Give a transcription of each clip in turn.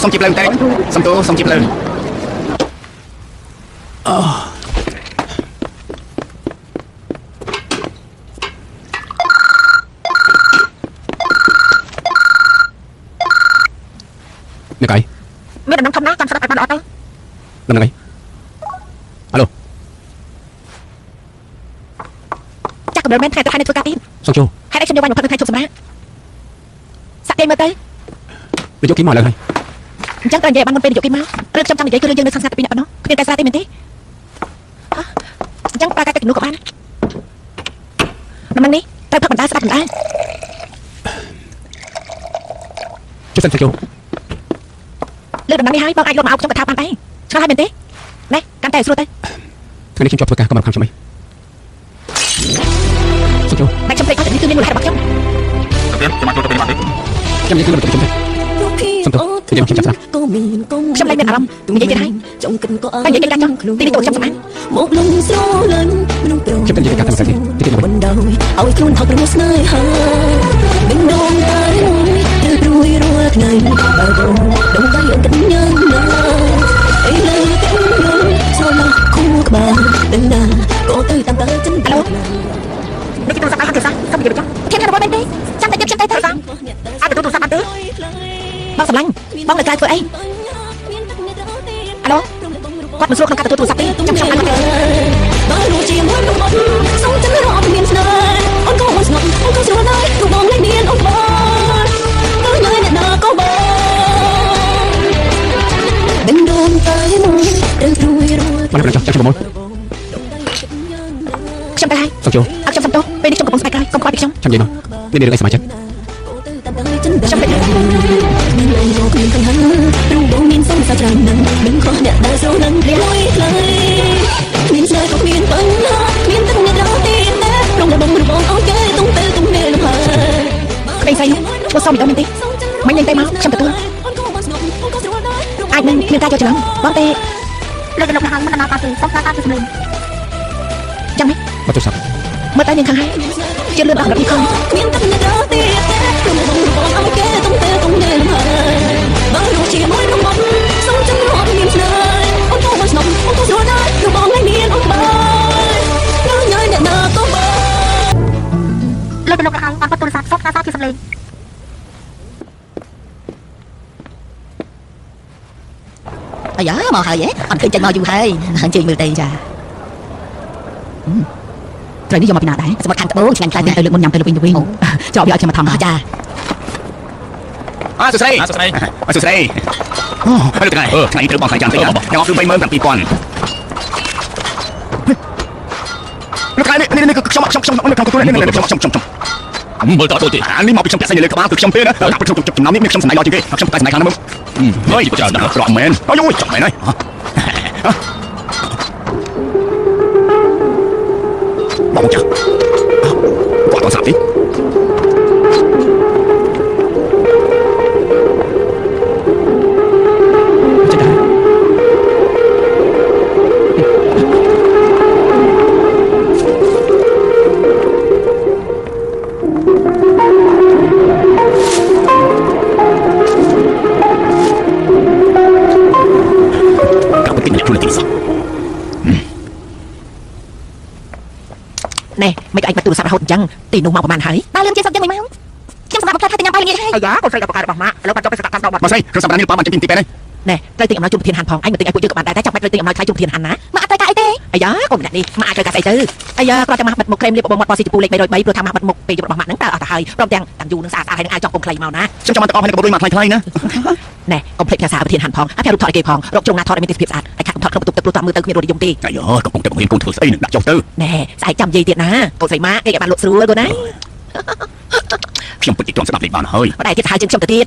សុំជីបលើតែសុំទូសុំជីបលើនេះកៃមានដំណឹងធំណាស់ចាំស្ដាប់ឲ្យបានអត់ទៅដំណឹងអីអាឡូចាក់កម្រិតមែនថ្ងៃទៅថ្ងៃនេះធ្វើការទៀតសុំជួហេតុអីខ្ញុំយកបាញ់មកផឹកថ្ងៃជប់សម្រាប់សាក់គេមើលទៅវាយកគីមកឡើងហើយអញ្ចឹងត្រូវនិយាយបានមុនពេលយកគីមកឬខ្ញុំចង់និយាយគឺរឿងយើងនៅសង្សារតែពីរនាក់ប៉ុណ្ណោះគ្មានតែស្រាទេមែនទេអញ្ចឹងប្រើកាយទឹកនោះក៏បានដំណឹងនេះត្រូវផឹកបណ្ដាស្ដាប់បណ្ដាជួយសិនជួយលើដំណឹងនេះហើយបងអាចលុបមកអោបខ្ញុំកថាបានដែរឆ្ងល់ហើយមែនទេណែកាន់តែស្រួលទៅថ្ងៃនេះខ្ញុំជាប់ធ្វើការក៏មិនខំខ្ញុំអីសុំជួយតែខ្ញុំពេកអត់នេះគឺមានមូលហេតុរបស់ខ្ញុំខ្ញុំមកចូលទៅពេលបានទេខ្ញុំនិយាយគឺមិនទៅខ្ញុំទេសុំទៅខ្ញុំចាប់ស្ដាប់ខ្ញុំលែងមានអារម្មណ៍និយាយទៀតហើយចង់គិតក៏អើនិយាយកាត់ចង់ទីនេះទៅខ្ញុំសម្អាតមកលំស្រលាញ់មនុស្សប្រុសខ្ញុំទៅនិយាយកាត់តែមិនស្គាល់ទីនេះមិនដោយឲ្យខ្លួនថោកប្រមោះស្នេហាមិនដងតែមួយឬព្រួយរាល់ថ្ងៃបើដងដៃអត់គិតញ៉ាំណាអីលើទឹកនោះស្រឡះគូក្បាលដឹងណាក៏ទៅតាមតើចិនអាឡូនេះគឺទូរស័ព្ទអីគេសាខ្ញុំនិយាយចង់ខ្ញុំរបស់មែនទេចាំតែខ្ញុំទៅសាអាចទៅទូរស័ព្ទអត់ទេបងសម្លាញ់បងនៅក្រៅធ្វើអីអាឡូគាត់មិនស្រួលក្នុងការទទួលទូរស័ព្ទទេចាំខ្ញុំអាចបើรู้ជាមួយនឹងបងសុំចិត្តរកមានស្នេហ៍អូនក៏មិនស្ងប់អូនក៏ស្រួលដែរព្រោះបងលែងមានអូនបងទៅញ៉ៃអ្នកណាក៏បងមិនដងតែមួយទៅព្រួយរួចមកចាំខ្ញុំមកខ្ញុំទៅហើយសុំជួអត់ខ្ញុំសុំទោសពេលនេះខ្ញុំកំពុងស្បែកក្រោយកុំខ្វាយពីខ្ញុំចាំនិយាយមកនេះមានរឿងអីសមាជិកខ្ញុំទៅមានលេងរកគ្មានកង្ហាព្រោះបងមានសុំសាច្រើននឹងដឹងខុសអ្នកដែលស្រឡាញ់លួយខ្លីមានស្នេហ៍ក៏មានបញ្ហាមានទឹកអ្នករត់ទីណាក្នុងដបងរបស់អូនគេតុងទៅតុងនេះលំហើក្តីស្អីឈ្មោះសុំមិនដឹងទេមិនnhanhទេមកខ្ញុំទទួលអាចនឹងមានការយកច្រឡំបងទេលើកលោកដល់មិនដល់តាទេសុំតាទៅសម្លេងចាំហ៎មកទូរស័ព្ទមើលតែនាងខាងហើយជឿលឿនអត់ដល់នេះខំមានទឹកអ្នករត់ទីក្នុងដបងរបស់អូនគេតុងទៅតុងនេះលំហើបើรู้ជាមួយនឹងបងសុំចិត្តរត់មានស្នេហ៍អូនក៏មិនស្នប់អូនក៏ស្រួលដែរព្រោះបងលែងមានអូនបងញ៉ៃអ្នកណាក៏បងលើកលោកដល់អត់ទូរស័ព្ទសុំតាទៅសម្លេងអាយ៉ាមកហើយអត់ឃើញចេញមកយូរហើយអញ្ជើញមើលទៅចាត្រូវនេះយកមកពីណាដែរសម្បត្តិខាងត្បូងឆ្ងាញ់ខ្លាំងទៅលើកមុនញ៉ាំទៅលើវិញទៅវិញចោលវាឲ្យខ្ញុំមកថងចាសុស្រីសុស្រីសុស្រីអូហើយថ្ងៃថ្ងៃត្រូវបងថ្ងៃចាំតិចខ្ញុំអត់គឺ37000លោកថ្ងៃនេះខ្ញុំនៅក្នុងទទួលនេះខ្ញុំមើលតើទៅទេអានេះមកពីខ្ញុំពាក់ស្អីលើក្បាលគឺខ្ញុំទេណាដាក់ប្រជុំចំណោមនេះខ្ញុំសំណៃដល់ជាងគេខ្ញុំតែស្នៃខាងនោះហើយចាដល់ប្រក់មែនអូយចាំមែនហើយបងចាគាត់ទៅសាប់ទីនេះមិនឯងបាត់ទូរស័ព្ទរហូតអញ្ចឹងទីនោះមកប្រហែលហើយដល់លឿនជាសឹកយ៉ាងម៉េចមកខ្ញុំសម្រាប់ផ្លែថាទៅញ៉ាំបាយល្ងាចហើយអាយ៉ាកូនស្រីដល់ប្រកាសរបស់ម៉ាក់ឥឡូវបាត់ចុះទៅស្ដាប់តាមដល់បាត់មកស្រីគ្រឿងសម្រាប់នេះប៉ាមិនចេញពីទីពេលនេះណែត្រូវទិញអំណោយជូនប្រធានហានផងអញមិនទិញឲ្យពួកយើងក៏បានដែរតែចាំបាច់ត្រូវទិញអំណោយថ្លៃជូនប្រធានហានណាម៉ាក់អត់ត្រូវការអីទេអាយ៉ាកូនម្នាក់នេះម៉ាក់អាចត្រូវការស្អីទៅអាយ៉ាគ្រាន់តែម៉ាក់បាត់មុខក្រែមលាបបបមាត់ប៉ស៊ីទីពូលេខ303ព្រោះថាម៉ាក់បាត់មុខពេលយប់របស់ម៉ាក់ហ្នឹងតើអត់ទៅហើយព្រមទាំងយូរនឹងស្អាតហើយនឹងអាចចង់កុំខ្លីមកណាខ្ញុំចាំមកទាំងអស់ហើយក៏រួយមកថ្លៃណាណែកុំភ្លេចភាសាប្រធានហានផងអារូបថតឲ្យគេផងរកជុំណាថតឲ្យមានទេសភាពស្អាតហើយខាត់ថតក្នុងបន្ទប់ទឹកព្រោះតាមមើលទៅគ្មានរសនិយមទេអាយ៉ាកំពុងតែបង្រៀនកូនធ្វើស្អីនឹងដាក់ចុះទៅណែស្អែកចាំនិយាយទៀតណាកូនស្រីម៉ាក់គេបានលក់ស្រួលកូនណាខ្ញុំពិតជាទ្រាំស្ដាប់លេខបានហើយបដៃទៀតហើយជាងខ្ញុំទៅទៀត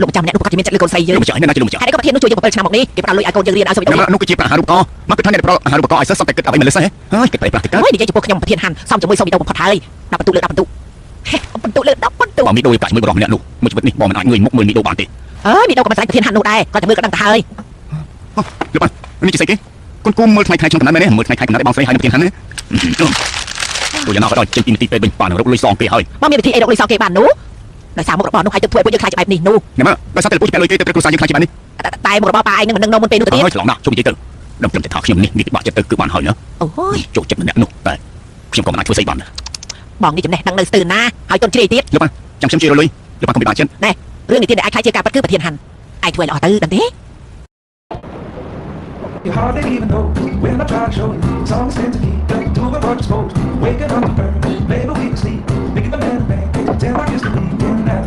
លោកម្ចាស់ម្នាក់នោះគាត់ជាមានចិត្តលើកូនស្រីយើងលោកម្ចាស់នេះណាជាលោកម្ចាស់ហើយក៏ប្រធាននោះជួយយើង7ឆ្នាំមកនេះគេផ្ដល់លុយឲ្យកូនយើងរៀនឲ្យសុខភាពនោះគឺជាប្រាក់អាហារូបករណ៍មកគិតថាអ្នកប្រអាហារូបករណ៍ឲ្យសិស្សសំតែគិតអ្វីមិនលិសហ៎ហើយគិតតែប្រាក់តិចហើយនិយាយចំពោះខ្ញុំប្រធានហានសំជាមួយសុខវិតបំផុតហើយ10បន្ទុកលើ10បន្ទុកបន្ទុកលើ10បន្ទុកបងមីដូយប្រាក់ជាមួយបរិះម្នាក់នោះមួយជីវិតនេះបងមិនអាចងើយមុខមើលមីដូបានទេអើយមីដូក៏មិនស្លាញ់ប្រធានហាននោះដែរគាត់តែមើលក៏ដឹងទៅហើយលោកបាននេះជាស្អីគេកូនគូមើលថ្ងៃខ្ញុំប៉ុណ្ណាមែនទេមើលថ្ងៃប៉ុណ្ណាបងស្រីហើយប្រធានហាននេះទូយ៉ាងណាក៏ដល់ចេញពីនីតិពេទ្យវិញបានរកលុយសងគេហើយបងមានវិធីអីរកលុយសងគេបាននោះ ដោយសារមុខរបរនោះឲ្យទៅធ្វើឲ្យពួកយើងខ្លាចបែបនេះនោះ ណែមើលដោយសារតែពួកជាលុយគេទៅគ្រួសារយើងខ្លាចបែបនេះ តែមុខរបរប៉ាឯងនឹងមិននឹងនៅមុនពេលនោះទៅទៀត ហើយឆ្លងណាស់ជុំនិយាយទៅដល់ខ្ញុំតែថាខ្ញុំនេះងាកបាក់ចិត្តទៅគឺបានហើយណា អូយ ចូលចិត្តម្នាក់នោះតែខ្ញុំក៏មិនអាចធ្វើស្អីបាន បងនេះចំណេះដឹងនៅស្ទើរណាហើយទុនជ្រាយទៀត លោកបានចាំខ្ញុំជារលុយលោកបានកុំពិបាកចិត្ត ណែរឿងនេះទៀតដែលអាចខ្លាចជាការប៉ັດគឺប្រធានហាន់ឯងធ្វើឲ្យល្អទៅដឹងទេ Your heart ain't even know when I try to show you. Songs tend to keep doing what you're supposed to. Waking up and burning, maybe we can sleep. Making the man back, tell my kids to leave in that.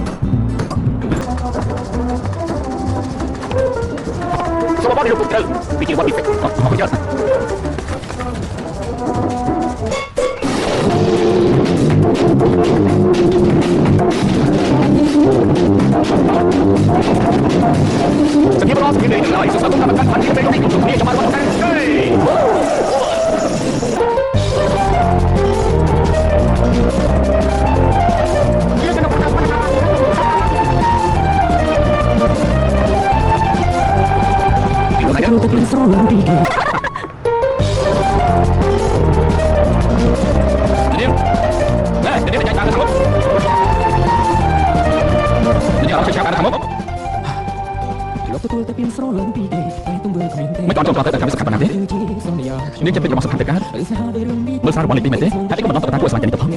So what do you do? We do what we think. Oh, yes. Some people also give it life, so some have a fun to make a people. Here's my one. Hey! Mấy con trộm trọt tới cảm giác bạn nào thế? Nếu chân bên trong sập hàng cá, mới sao được bọn lịch đi mệt thế? Hãy có một nón tập của sàn chân tập không?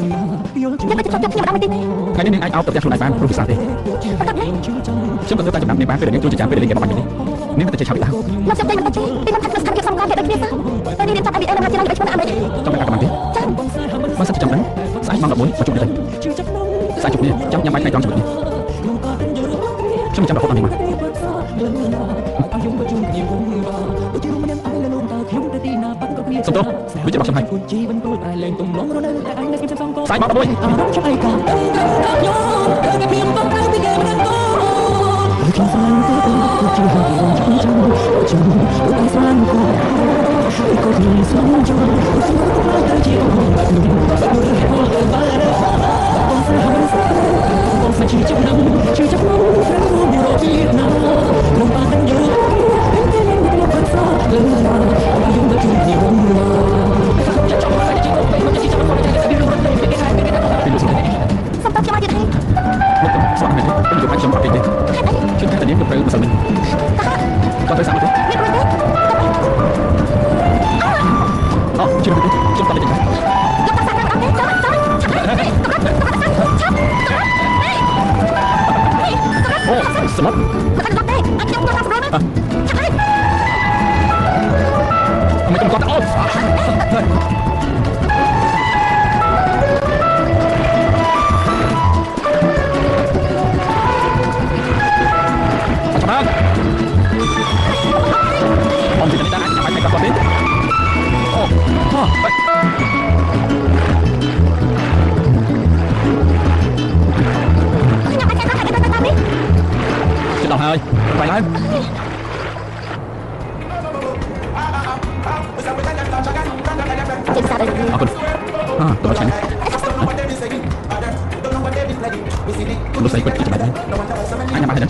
Ngay nên anh áo tập ra xuống này bán, rồi sao thế? Chúng cần đưa ta chụp nắm để bán về để những chú chỉ chạm về để liên kết bằng gì đấy? Nếu ta chơi chào bị tao. Trong cái bằng thế? Mang sắp chậm đấy, sai mang đập muối và chụp đi. Sai chụp đi, chấm nhắm máy này trong chụp đi. Chúng chậm đập không ăn đi mà. Xong tốt, biết chuyện bọc xong hay. Sai bọc đôi. Con thấy sao thế? Chưa được thế, chúng ta lên cảnh. Smart. Mấy con ta off. Ông thì ta đã phải con đến. Chết đầu hơi, phải lên. Tụi nó chạy. Tụi nó quay cái bài đây. Anh làm bài đấy.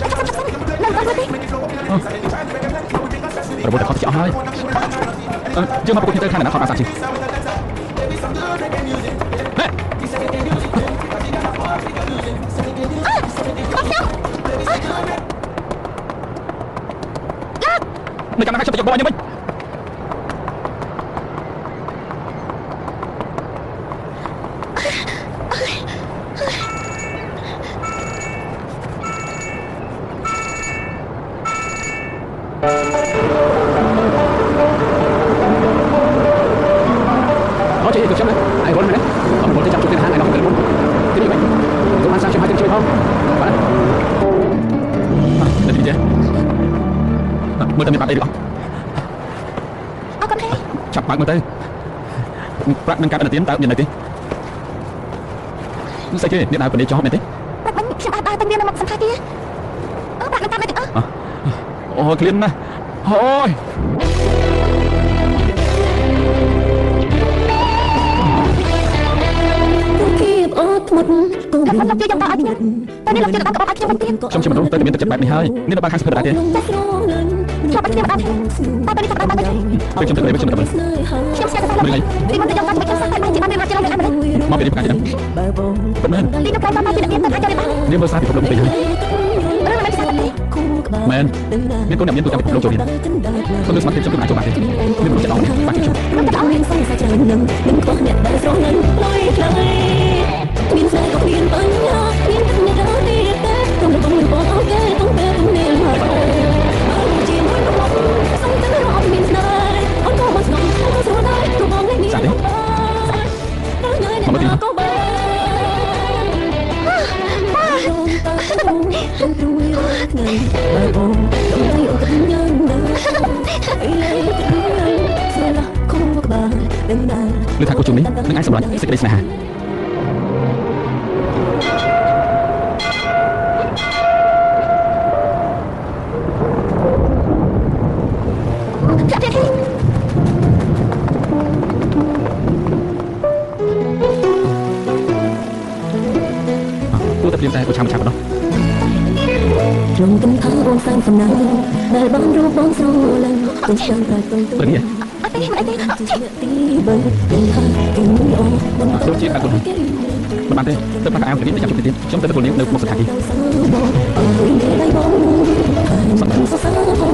Rồi bố đã khó chịu hơi. Chưa mà bố hiện tại khai là nó khó sao chứ. Mày cầm hai chục bò như mình. Có chuyện gì cực chấm đấy, ai vốn đấy, ông vốn tới trăm chục tiền hàng này nó không cần vốn, cái gì vậy? Tôi mang sang cho hai tiền chơi không? Bạn, để đi chơi, mời tầm bạn đây được không? Con thấy? Chặt bạn mời tay, bạn nâng cao là tiến tạo nhìn này tí, sao chứ điện nào còn để cho họ này tí? Bạn sẽ ai tên viên là một sản kia? Bạn nâng cao này được? Ôi Liên này, ôi. Một, tôi làm cho chúng ta តើនេះលោកជឿរបស់ខ្ញុំមិនទៀត ខ្ញុំជាមនុស្សទៅតែមានទឹកចិត្តបែបនេះហើយនេះនៅបានខាងស្ពឹកដែរទេ ចាំបាច់ខ្ញុំអត់ទេតើនេះសម្រាប់បានទេ ពេលខ្ញុំទៅលេបខ្ញុំទៅមើល ខ្ញុំស្គាល់តែនេះមិនទៅយកតាមខ្ញុំសាក់តែជាបានមានរត់ចូលយ៉ាងណា មកពីនេះប្រកាសយ៉ាងប៉ុន្មាន នេះនៅក្រៅបានពីមានទៅអាចចូលបាន នេះមើលសារពិភពលោកពេកហើយ រឿងមិនស្គាល់ទេ មែនមានคนអ្នកមានទូទាំងពិភពលោកចូលរៀនខ្ញុំលើសមត្ថភាពខ្ញុំអាចចូលបានទេមានមនុស្សចិត្តអស់បាក់ខ្ញុំ ខ្ញុំតែអត់មានសង្សារច្រើននឹងខ្វះអ្នកដែលស្រងនឹងលុយខ្លីមានស្នេហ៍ក៏មានបញ្ហាមានទឹកអ្នករត់នេះតែខ្ញុំនឹងបងអូខេต้องเป็นមានមកជាមួយរបស់សំទៅរត់មានស្នេហ៍អូនក៏មកស្នងក៏ស្រួលដែរក៏បងនេះសាក់ទេមកទីក៏បានថ្ងៃបើបងទៅអូនញ៉ាំដល់អីលេស្រួលខំមកបានដឹងដែរ ឬថាគូជុំនេះនឹងអាចសម្រេចសេចក្តីស្នេហា tôi tập luyện tay của chàng chàng đó ត្រង់កំថាបងសាំងសំណាងដែលបងរូបបងស្រឡាញ់កុំចាំតែទុំទុំ Bữaនេះ អត់ទេមិនអីទេទីបងទីហើយទីអូបង ដូចជាអត់គុណមិនបានទេទៅបាក់អាវគ្នាចាំជុំទៀតខ្ញុំទៅពលនេះនៅមុខស្ថានភាព បងអើយដៃបងសំខាន់សរសើរបង